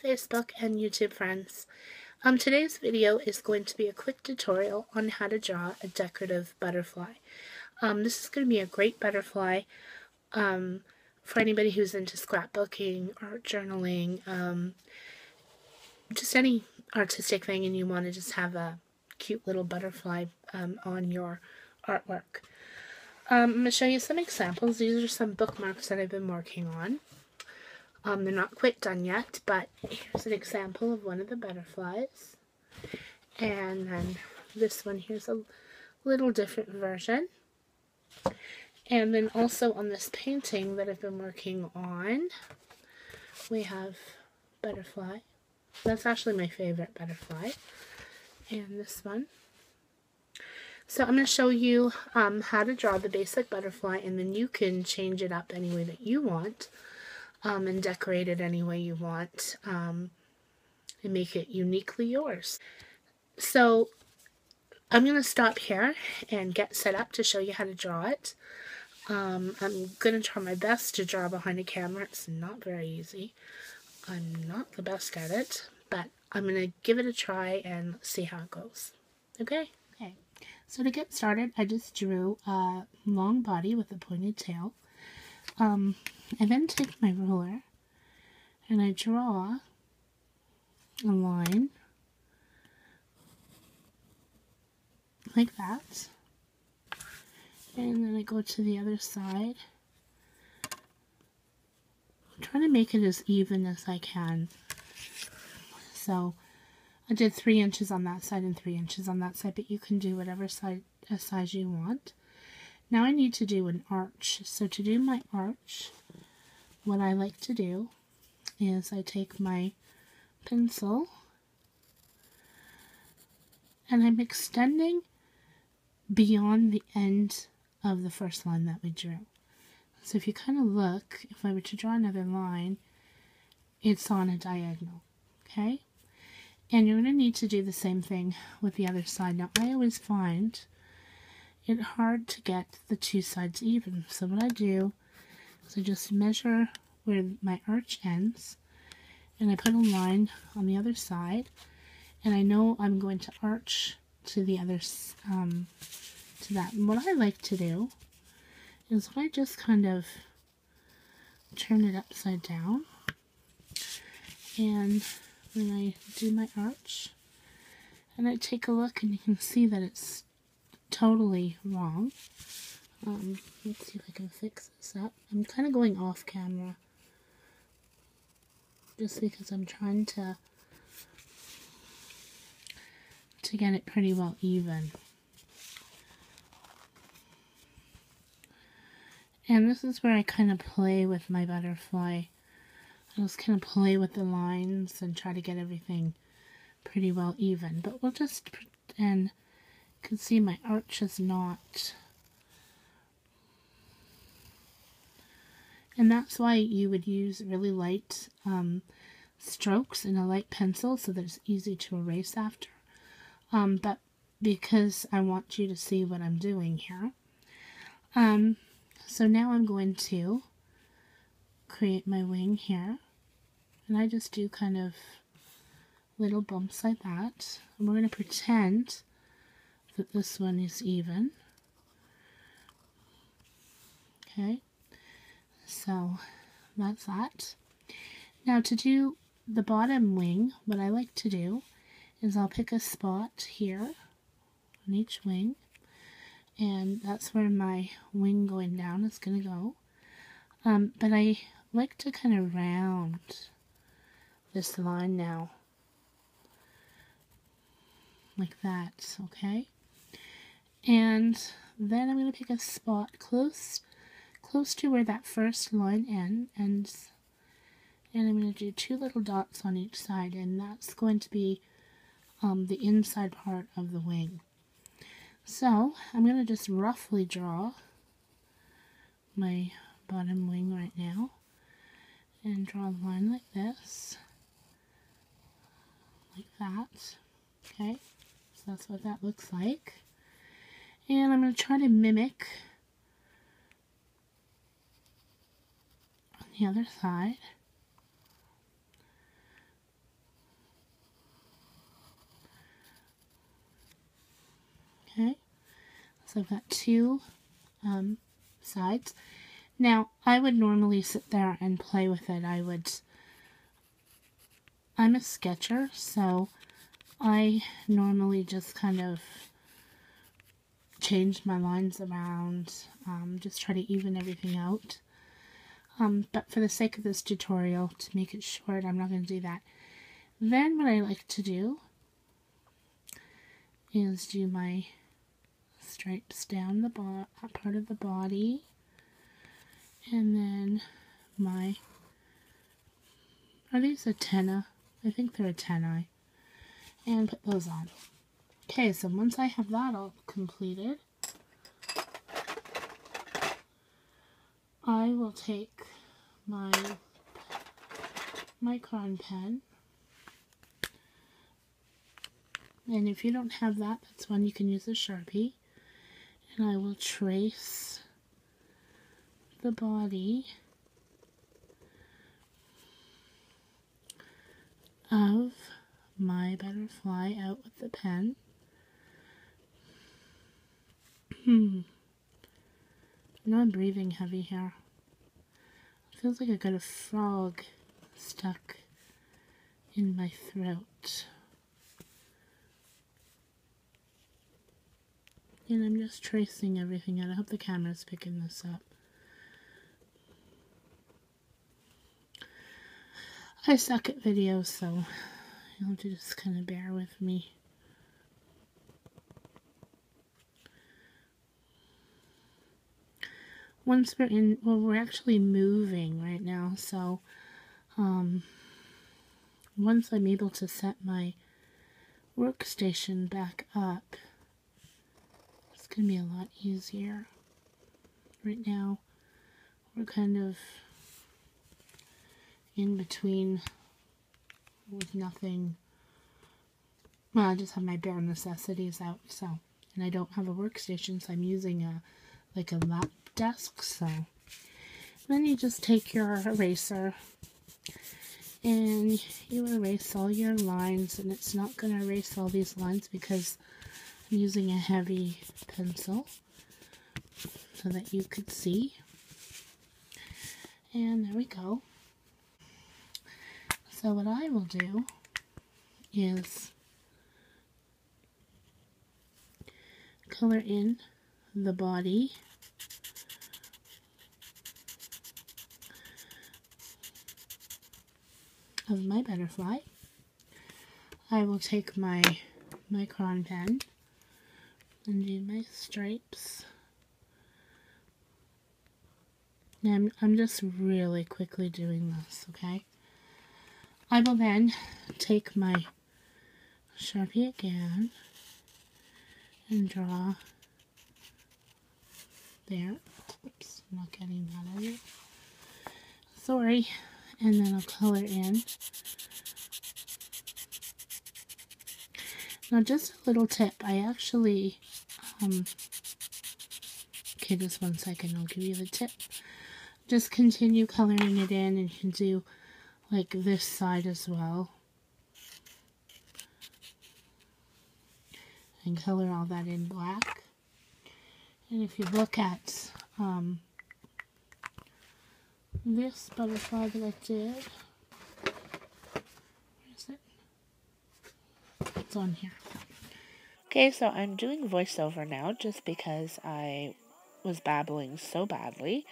Facebook and YouTube friends. Today's video is going to be a quick tutorial on how to draw a decorative butterfly. This is going to be a great butterfly for anybody who's into scrapbooking or journaling, just any artistic thing, and you want to just have a cute little butterfly on your artwork. I'm going to show you some examples. These are some bookmarks that I've been working on. They're not quite done yet, but here's an example of one of the butterflies. And then this one here's a little different version. And then also on this painting that I've been working on, we have butterfly. That's actually my favorite butterfly. And this one. So I'm going to show you how to draw the basic butterfly, and then you can change it up any way that you want. And decorate it any way you want, and make it uniquely yours. So I'm going to stop here and get set up to show you how to draw it. I'm going to try my best to draw behind a camera. It's not very easy. I'm not the best at it, but I'm going to give it a try and see how it goes. Okay? Okay. So to get started, I just drew a long body with a pointed tail. I then take my ruler and I draw a line like that, and then I go to the other side. I'm trying to make it as even as I can. So I did 3 inches on that side and 3 inches on that side, but you can do whatever size you want. Now I need to do an arch. So to do my arch, what I like to do is I take my pencil and I'm extending beyond the end of the first line that we drew. So if you kind of look, if I were to draw another line, it's on a diagonal, okay? And you're going to need to do the same thing with the other side. Now I always find it hard to get the two sides even. So what I do is I just measure where my arch ends, and I put a line on the other side, and I know I'm going to arch to the other, to that. And what I like to do is I just kind of turn it upside down, and when I do my arch, and I take a look, and you can see that it's totally wrong. Let's see if I can fix this up. I'm kind of going off camera just because I'm trying to get it pretty well even. And this is where I kind of play with my butterfly. I just kind of play with the lines and try to get everything pretty well even. But we'll just pretend. You can see my arch is not, and that's why you would use really light strokes and a light pencil so that it's easy to erase after, but because I want you to see what I'm doing here, so now I'm going to create my wing here, and I just do kind of little bumps like that, and we're going to pretend that this one is even. Okay, so that's that. Now to do the bottom wing, what I like to do is I'll pick a spot here on each wing, and that's where my wing going down is going to go. But I like to kind of round this line now, like that, okay? And then I'm going to pick a spot close to where that first line ends, and I'm going to do 2 little dots on each side, and that's going to be the inside part of the wing. So I'm going to just roughly draw my bottom wing right now, and draw a line like this, like that, okay? So that's what that looks like. And I'm going to try to mimic on the other side. So I've got two sides. Now, I would normally sit there and play with it. I'm a sketcher, so I normally just kind of change my lines around, just try to even everything out. But for the sake of this tutorial, to make it short, I'm not going to do that. Then what I like to do is do my stripes down the part of the body, and then are these antennae? I think they're antennae, and put those on. Okay, so once I have that all completed, I will take my micron pen, and if you don't have that, that's one you can use a Sharpie, and I will trace the body of my butterfly out with the pen. I know I'm breathing heavy here. It feels like I got a frog stuck in my throat. And I'm just tracing everything out. I hope the camera's picking this up. I suck at videos, so you'll have to just kind of bear with me. Once we're in, well, we're actually moving right now, so once I'm able to set my workstation back up, it's going to be a lot easier. Right now, we're kind of in between with nothing. Well, I just have my bare necessities out, so, and I don't have a workstation, so I'm using a lap desk. So then you just take your eraser and you erase all your lines, and it's not going to erase all these lines because I'm using a heavy pencil so that you could see. And there we go. So what I will do is color in the body of my butterfly. I will take my micron pen and do my stripes. Now I'm just really quickly doing this, okay? I will then take my Sharpie again and draw there. Oops, I'm not getting that out of it. Sorry. And then I'll color in. Now just a little tip, I actually, okay, just one second, I'll give you the tip. Just continue coloring it in, and you can do like this side as well. And color all that in black. And if you look at this butterfly that I did, where is it? It's on here. Okay, so I'm doing voiceover now just because I was babbling so badly.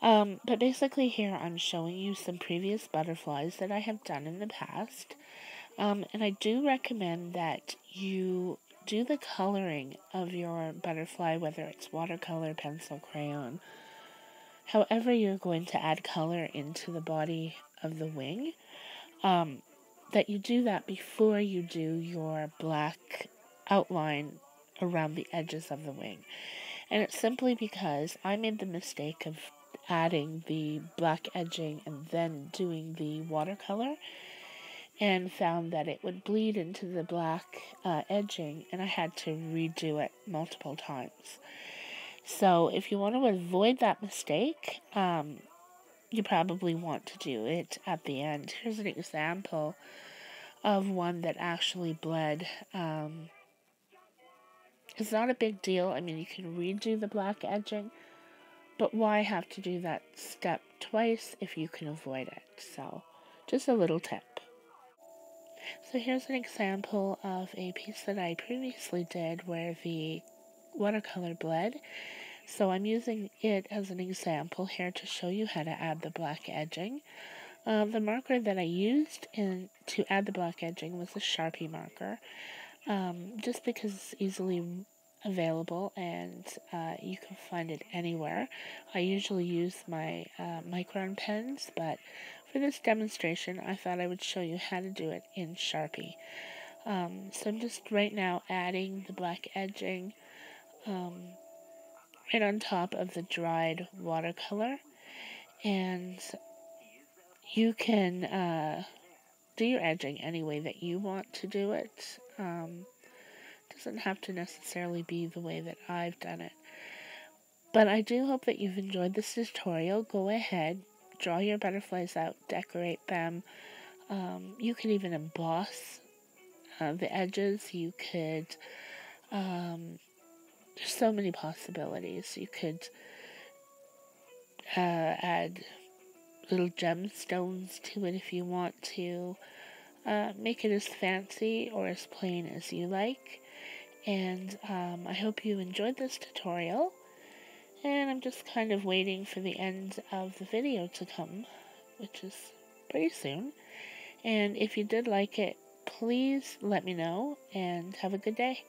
But basically here I'm showing you some previous butterflies that I have done in the past. And I do recommend that you do the coloring of your butterfly, whether it's watercolor, pencil, crayon, however you're going to add color into the body of the wing, that you do that before you do your black outline around the edges of the wing. And it's simply because I made the mistake of adding the black edging and then doing the watercolor, and found that it would bleed into the black edging, and I had to redo it multiple times. So if you want to avoid that mistake, you probably want to do it at the end. Here's an example of one that actually bled It's not a big deal. I mean, you can redo the black edging, but why have to do that step twice if you can avoid it? So, just a little tip. So here's an example of a piece that I previously did where the watercolor bled. So I'm using it as an example here to show you how to add the black edging. The marker that I used to add the black edging was a Sharpie marker, just because it's easily available and you can find it anywhere. I usually use my Micron pens, but for this demonstration I thought I would show you how to do it in Sharpie. So I'm just right now adding the black edging right on top of the dried watercolor, and you can do your edging any way that you want to do it. Doesn't have to necessarily be the way that I've done it. But I do hope that you've enjoyed this tutorial. Go ahead, draw your butterflies out, decorate them. You could even emboss the edges. You could, there's so many possibilities. You could add little gemstones to it if you want to. Make it as fancy or as plain as you like. And I hope you enjoyed this tutorial. And I'm just kind of waiting for the end of the video to come, which is pretty soon. And if you did like it, please let me know and have a good day.